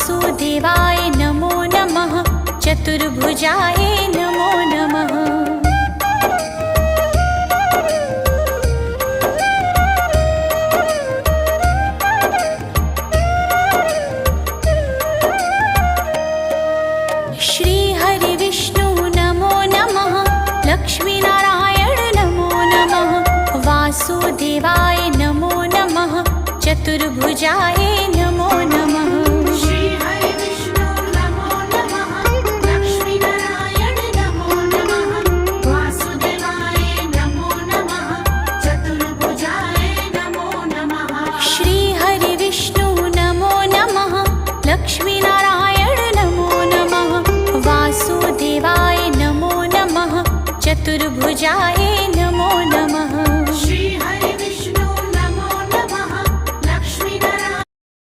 वासुदेवाय नमो नमः। चतुर्भुजाय नमो नमः। श्री हरि विष्णु नमो नमः। लक्ष्मीनारायण नमो नमः। वासुदेवाय नमो नमः। चतुर्भुजाय नमो